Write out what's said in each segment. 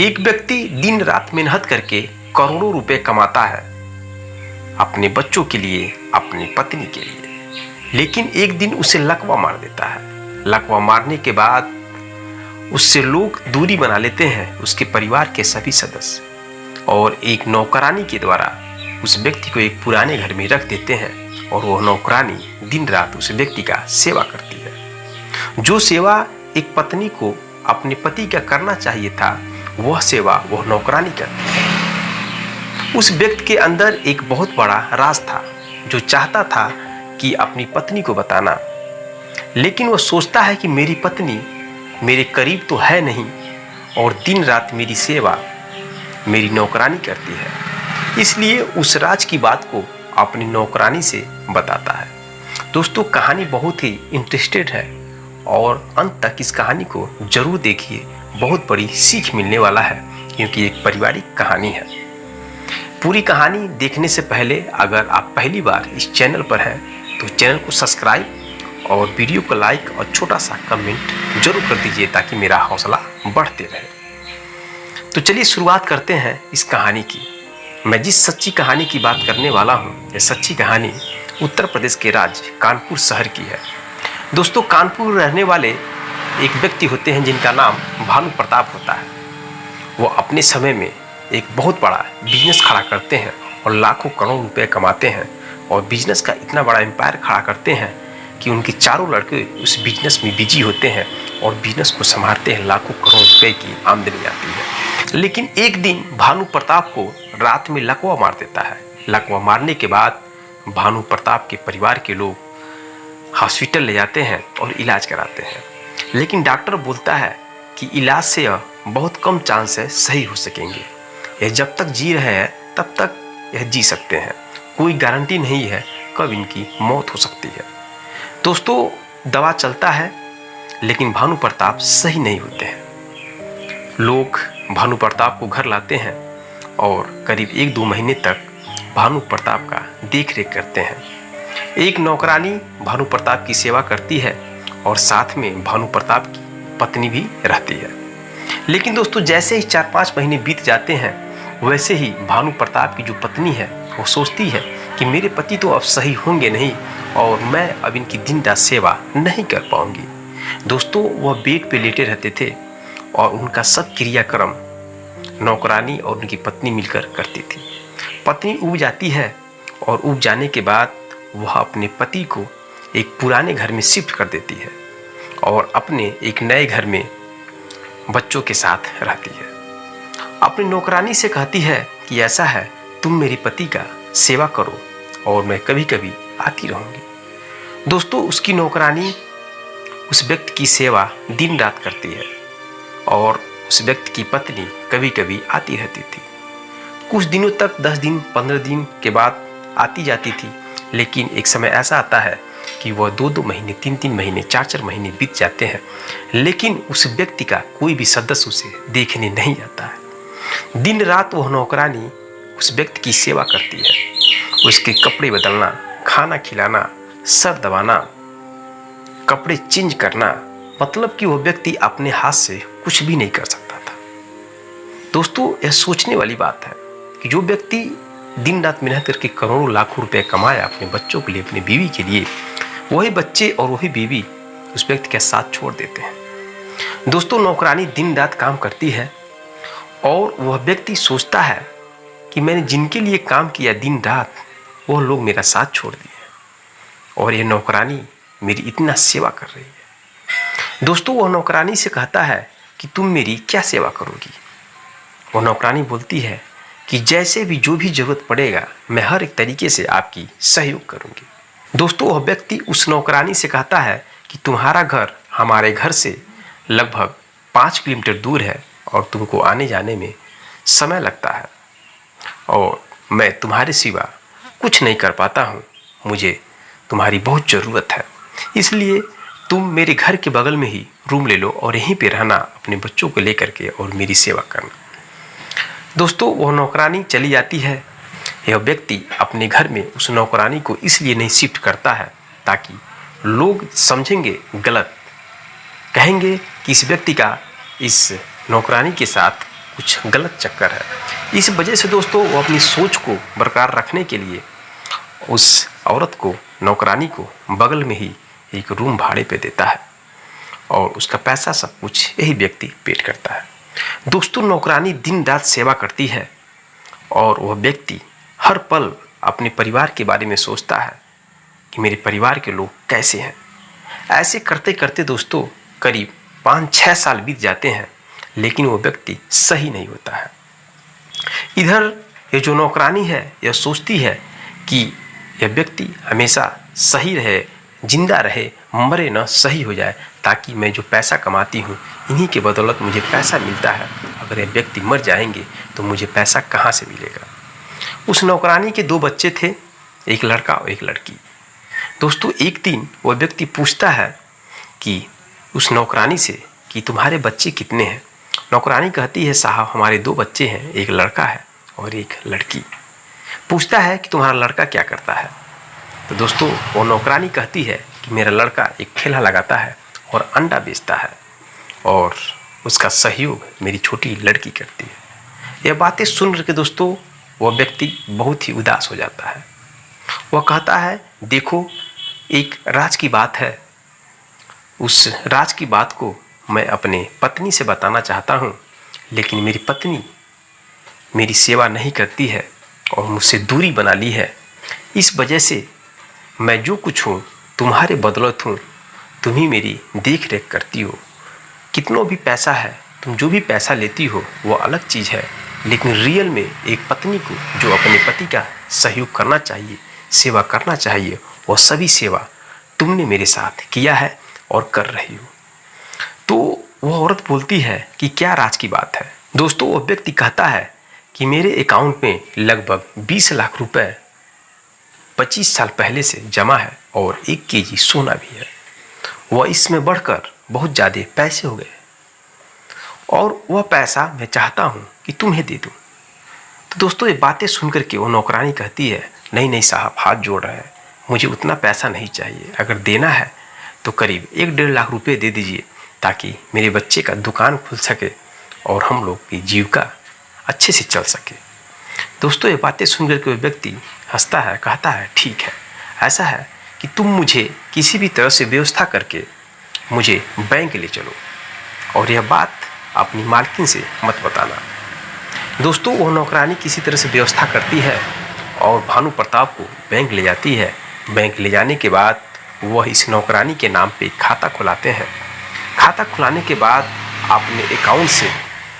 एक व्यक्ति दिन रात मेहनत करके करोड़ों रुपए कमाता है अपने बच्चों के लिए, अपनी पत्नी के लिए। लेकिन एक दिन उसे लकवा मार देता है। लकवा मारने के बाद उससे लोग दूरी बना लेते हैं, उसके परिवार के सभी सदस्य, और एक नौकरानी के द्वारा उस व्यक्ति को एक पुराने घर में रख देते हैं। और वह नौकरानी दिन रात उस व्यक्ति का सेवा करती है। जो सेवा एक पत्नी को अपने पति का करना चाहिए था, वह सेवा वह नौकरानी करती है। उस व्यक्ति के अंदर एक बहुत बड़ा राज था, जो चाहता था कि अपनी पत्नी को बताना, लेकिन वह सोचता है कि मेरी पत्नी मेरे करीब तो है नहीं और दिन रात मेरी सेवा मेरी नौकरानी करती है। इसलिए उस राज की बात को अपनी नौकरानी से बताता है। दोस्तों, कहानी बहुत ही इंटरेस्टेड है और अंत तक इस कहानी को जरूर देखिए। बहुत बड़ी सीख मिलने वाला है, क्योंकि एक पारिवारिक कहानी है। पूरी कहानी देखने से पहले अगर आप पहली बार इस चैनल पर हैं तो चैनल को सब्सक्राइब और वीडियो को लाइक और छोटा सा कमेंट जरूर कर दीजिए, ताकि मेरा हौसला बढ़ते रहे। तो चलिए शुरुआत करते हैं इस कहानी की। मैं जिस सच्ची कहानी की बात करने वाला हूँ, ये सच्ची कहानी उत्तर प्रदेश के राज्य कानपुर शहर की है। दोस्तों, कानपुर रहने वाले एक व्यक्ति होते हैं जिनका नाम भानु प्रताप होता है। वो अपने समय में एक बहुत बड़ा बिजनेस खड़ा करते हैं और लाखों करोड़ रुपए कमाते हैं, और बिजनेस का इतना बड़ा एम्पायर खड़ा करते हैं कि उनके चारों लड़के उस बिजनेस में बिजी होते हैं और बिजनेस को संभालते हैं। लाखों करोड़ रुपए की आमदनी आती है। लेकिन एक दिन भानु प्रताप को रात में लकवा मार देता है। लकवा मारने के बाद भानु प्रताप के परिवार के लोग हॉस्पिटल ले जाते हैं और इलाज कराते हैं, लेकिन डॉक्टर बोलता है कि इलाज से यह बहुत कम चांस है सही हो सकेंगे। यह जब तक जी रहे हैं तब तक यह जी सकते हैं, कोई गारंटी नहीं है कब इनकी मौत हो सकती है। दोस्तों, दवा चलता है, लेकिन भानु प्रताप सही नहीं होते हैं। लोग भानु प्रताप को घर लाते हैं और करीब 1-2 महीने तक भानु प्रताप का देख रेख करते हैं। एक नौकरानी भानु प्रताप की सेवा करती है और साथ में भानु प्रताप की पत्नी भी रहती है। लेकिन दोस्तों, जैसे ही 4-5 महीने बीत जाते हैं, वैसे ही भानु प्रताप की जो पत्नी है वो सोचती है कि मेरे पति तो अब सही होंगे नहीं और मैं अब इनकी दिन रात सेवा नहीं कर पाऊंगी। दोस्तों, वह बेड पे लेटे रहते थे और उनका सब क्रियाक्रम नौकरानी और उनकी पत्नी मिलकर करती थी। पत्नी उब जाती है और उब जाने के बाद वह अपने पति को एक पुराने घर में शिफ्ट कर देती है और अपने एक नए घर में बच्चों के साथ रहती है। अपनी नौकरानी से कहती है कि ऐसा है, तुम मेरे पति का सेवा करो और मैं कभी कभी आती रहूंगी। दोस्तों, उसकी नौकरानी उस व्यक्ति की सेवा दिन रात करती है और उस व्यक्ति की पत्नी कभी कभी आती रहती थी। कुछ दिनों तक 10 दिन 15 दिन के बाद आती जाती थी, लेकिन एक समय ऐसा आता है कि वह 2-2 महीने 3-3 महीने 4-4 महीने बीत जाते हैं, लेकिन उस व्यक्ति का कोई भी सदस्य उसे देखने नहीं आता है। दिन रात वह नौकरानी उस व्यक्ति की सेवा करती है। उसके कपड़े बदलना, खाना खिलाना, सर दबाना, कपड़े चेंज करना, मतलब कि वह व्यक्ति अपने हाथ से कुछ भी नहीं कर सकता था। दोस्तों, यह सोचने वाली बात है कि जो व्यक्ति दिन रात मेहनत करके करोड़ों लाखों रुपए कमाया अपने बच्चों के लिए, अपनी बीवी के लिए, वही बच्चे और वही बीवी उस व्यक्ति के साथ छोड़ देते हैं। दोस्तों, नौकरानी दिन रात काम करती है और वह व्यक्ति सोचता है कि मैंने जिनके लिए काम किया दिन रात, वह लोग मेरा साथ छोड़ दिए और यह नौकरानी मेरी इतना सेवा कर रही है। दोस्तों, वह नौकरानी से कहता है कि तुम मेरी क्या सेवा करोगी। वह नौकरानी बोलती है कि जैसे भी जो भी जरूरत पड़ेगा, मैं हर एक तरीके से आपकी सहयोग करूंगी। दोस्तों, वह व्यक्ति उस नौकरानी से कहता है कि तुम्हारा घर हमारे घर से लगभग 5 किलोमीटर दूर है और तुमको आने जाने में समय लगता है और मैं तुम्हारे सिवा कुछ नहीं कर पाता हूँ। मुझे तुम्हारी बहुत ज़रूरत है, इसलिए तुम मेरे घर के बगल में ही रूम ले लो और यहीं पे रहना अपने बच्चों को लेकर के और मेरी सेवा करना। दोस्तों, वह नौकरानी चली जाती है। यह व्यक्ति अपने घर में उस नौकरानी को इसलिए नहीं शिफ्ट करता है ताकि लोग समझेंगे गलत, कहेंगे कि इस व्यक्ति का इस नौकरानी के साथ कुछ गलत चक्कर है। इस वजह से दोस्तों वो अपनी सोच को बरकरार रखने के लिए उस औरत को, नौकरानी को बगल में ही एक रूम भाड़े पे देता है और उसका पैसा सब कुछ यही व्यक्ति पेड करता है। दोस्तों नौकरानी दिन रात सेवा करती है और वह व्यक्ति हर पल अपने परिवार के बारे में सोचता है कि मेरे परिवार के लोग कैसे हैं। ऐसे करते करते दोस्तों करीब 5-6 साल बीत जाते हैं, लेकिन वो व्यक्ति सही नहीं होता है। इधर ये जो नौकरानी है यह सोचती है कि यह व्यक्ति हमेशा सही रहे, जिंदा रहे, मरे न सही हो जाए, ताकि मैं जो पैसा कमाती हूँ इन्हीं के बदौलत मुझे पैसा मिलता है। अगर ये व्यक्ति मर जाएंगे तो मुझे पैसा कहाँ से मिलेगा। उस नौकरानी के 2 बच्चे थे, एक लड़का और एक लड़की। दोस्तों एक दिन वह व्यक्ति पूछता है कि उस नौकरानी से कि तुम्हारे बच्चे कितने हैं। नौकरानी कहती है साहब हमारे 2 बच्चे हैं, एक लड़का है और एक लड़की। पूछता है कि तुम्हारा लड़का क्या करता है। तो दोस्तों वो नौकरानी कहती है कि मेरा लड़का एक ठेला लगाता है और अंडा बेचता है और उसका सहयोग मेरी छोटी लड़की करती है। यह बातें सुन के दोस्तों वह व्यक्ति बहुत ही उदास हो जाता है। वह कहता है देखो एक राज की बात है, उस राज की बात को मैं अपने पत्नी से बताना चाहता हूँ, लेकिन मेरी पत्नी मेरी सेवा नहीं करती है और मुझसे दूरी बना ली है। इस वजह से मैं जो कुछ हूँ तुम्हारे बदौलत हूँ, तुम ही मेरी देख रेख करती हो। कितनों भी पैसा है, तुम जो भी पैसा लेती हो वो अलग चीज़ है, लेकिन रियल में एक पत्नी को जो अपने पति का सहयोग करना चाहिए, सेवा करना चाहिए, वो सभी सेवा तुमने मेरे साथ किया है और कर रही हो। तो वह औरत बोलती है कि क्या राज की बात है। दोस्तों वह व्यक्ति कहता है कि मेरे अकाउंट में लगभग 20 लाख रुपए 25 साल पहले से जमा है और 1 केजी सोना भी है। वह इसमें बढ़कर बहुत ज़्यादा पैसे हो गए और वह पैसा मैं चाहता हूँ कि तुम्हें दे दूँ। तो दोस्तों ये बातें सुनकर के वो नौकरानी कहती है नहीं नहीं साहब, हाथ जोड़ रहे हैं, मुझे उतना पैसा नहीं चाहिए। अगर देना है तो करीब 1-1.5 लाख रुपए दे दीजिए, ताकि मेरे बच्चे का दुकान खुल सके और हम लोग की जीविका अच्छे से चल सके। दोस्तों ये बातें सुनकर के वो व्यक्ति हंसता है, कहता है ठीक है, ऐसा है कि तुम मुझे किसी भी तरह से व्यवस्था करके मुझे बैंक ले चलो और यह बात अपनी मालकिन से मत बताना। दोस्तों वो नौकरानी किसी तरह से व्यवस्था करती है और भानु प्रताप को बैंक ले जाती है। बैंक ले जाने के बाद वह इस नौकरानी के नाम पे खाता खुलाते हैं। खाता खुलाने के बाद अपने अकाउंट से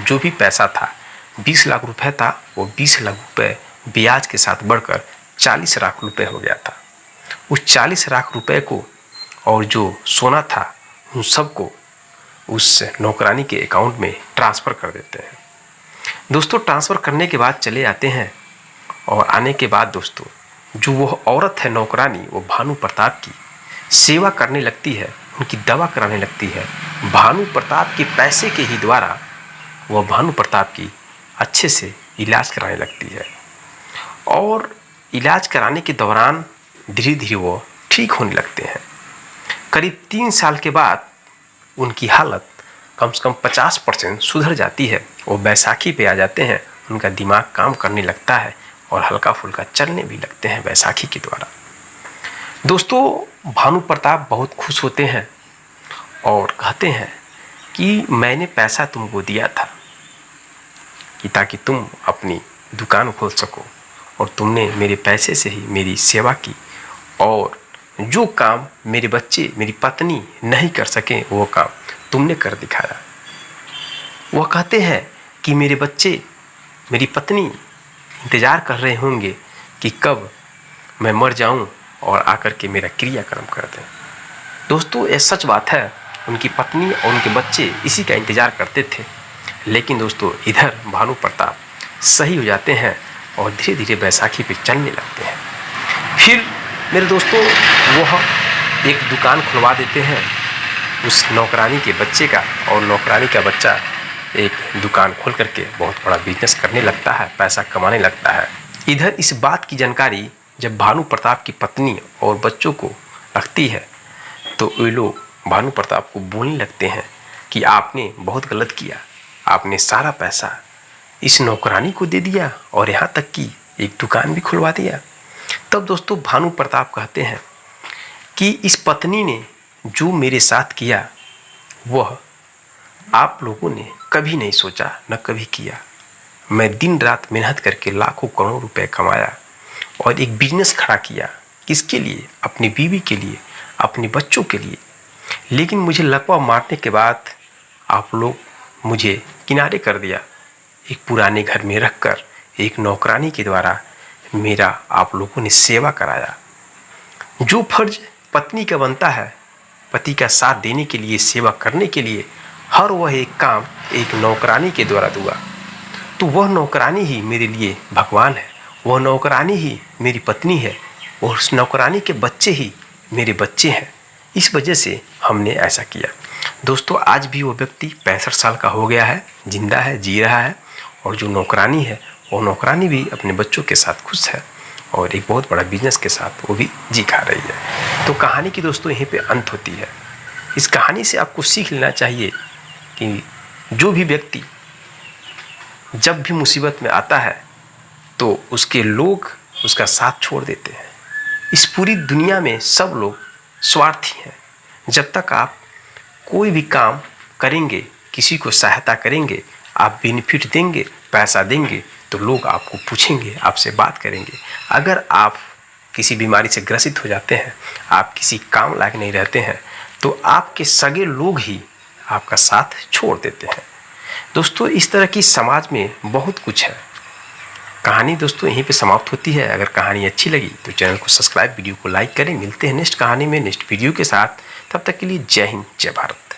जो भी पैसा था, 20 लाख रुपए था, वो 20 लाख रुपए ब्याज के साथ बढ़कर 40 लाख रुपए हो गया था। उस 40 लाख रुपए को और जो सोना था उन सबको उस नौकरानी के अकाउंट में ट्रांसफ़र कर देते हैं। दोस्तों ट्रांसफ़र करने के बाद चले आते हैं और आने के बाद दोस्तों जो वह औरत है नौकरानी, वो भानु प्रताप की सेवा करने लगती है, उनकी दवा कराने लगती है। भानु प्रताप के पैसे के ही द्वारा वह भानु प्रताप की अच्छे से इलाज कराने लगती है और इलाज कराने के दौरान धीरे धीरे वो ठीक होने लगते हैं। करीब 3 साल के बाद उनकी हालत कम से कम 50% सुधर जाती है। वो बैसाखी पे आ जाते हैं, उनका दिमाग काम करने लगता है और हल्का फुल्का चलने भी लगते हैं बैसाखी के द्वारा। दोस्तों भानु प्रताप बहुत खुश होते हैं और कहते हैं कि मैंने पैसा तुमको दिया था कि ताकि तुम अपनी दुकान खोल सको और तुमने मेरे पैसे से ही मेरी सेवा की और जो काम मेरे बच्चे, मेरी पत्नी नहीं कर सके वो काम तुमने कर दिखाया। वह कहते हैं कि मेरे बच्चे, मेरी पत्नी इंतज़ार कर रहे होंगे कि कब मैं मर जाऊं और आकर के मेरा क्रियाक्रम कर दें। दोस्तों ये सच बात है, उनकी पत्नी और उनके बच्चे इसी का इंतज़ार करते थे। लेकिन दोस्तों इधर भानु प्रताप सही हो जाते हैं और धीरे धीरे बैसाखी पे चलने लगते हैं। फिर मेरे दोस्तों वह एक दुकान खुलवा देते हैं उस नौकरानी के बच्चे का और नौकरानी का बच्चा एक दुकान खोल करके बहुत बड़ा बिजनेस करने लगता है, पैसा कमाने लगता है। इधर इस बात की जानकारी जब भानु प्रताप की पत्नी और बच्चों को लगती है तो वे लोग भानु प्रताप को बोलने लगते हैं कि आपने बहुत गलत किया, आपने सारा पैसा इस नौकरानी को दे दिया और यहाँ तक कि एक दुकान भी खुलवा दिया। तब दोस्तों भानु प्रताप कहते हैं कि इस पत्नी ने जो मेरे साथ किया वह आप लोगों ने कभी नहीं सोचा, न कभी किया। मैं दिन रात मेहनत करके लाखों करोड़ों रुपए कमाया और एक बिजनेस खड़ा किया। किसके लिए? अपनी बीवी के लिए, अपने बच्चों के लिए। लेकिन मुझे लकवा मारने के बाद आप लोग मुझे किनारे कर दिया। एक पुराने घर में रखकर एक नौकरानी के द्वारा मेरा आप लोगों ने सेवा कराया। जो फर्ज पत्नी का बनता है, पति का साथ देने के लिए, सेवा करने के लिए, हर वह एक काम एक नौकरानी के द्वारा हुआ। तो वह नौकरानी ही मेरे लिए भगवान है, वह नौकरानी ही मेरी पत्नी है, और उस नौकरानी के बच्चे ही मेरे बच्चे हैं। इस वजह से हमने ऐसा किया। दोस्तों आज भी वो व्यक्ति 65 साल का हो गया है, जिंदा है, जी रहा है, और जो नौकरानी है वो नौकरानी भी अपने बच्चों के साथ खुश है और एक बहुत बड़ा बिजनेस के साथ वो भी जी खा रही है। तो कहानी की दोस्तों यहीं पे अंत होती है। इस कहानी से आपको सीख लेना चाहिए कि जो भी व्यक्ति जब भी मुसीबत में आता है तो उसके लोग उसका साथ छोड़ देते हैं। इस पूरी दुनिया में सब लोग स्वार्थी हैं। जब तक आप कोई भी काम करेंगे, किसी को सहायता करेंगे, आप बेनिफिट देंगे, पैसा देंगे, तो लोग आपको पूछेंगे, आपसे बात करेंगे। अगर आप किसी बीमारी से ग्रसित हो जाते हैं, आप किसी काम लायक नहीं रहते हैं, तो आपके सगे लोग ही आपका साथ छोड़ देते हैं। दोस्तों इस तरह की समाज में बहुत कुछ है। कहानी दोस्तों यहीं पे समाप्त होती है। अगर कहानी अच्छी लगी तो चैनल को सब्सक्राइब, वीडियो को लाइक करें। मिलते हैं नेक्स्ट कहानी में, नेक्स्ट वीडियो के साथ। तब तक के लिए जय हिंद, जय भारत।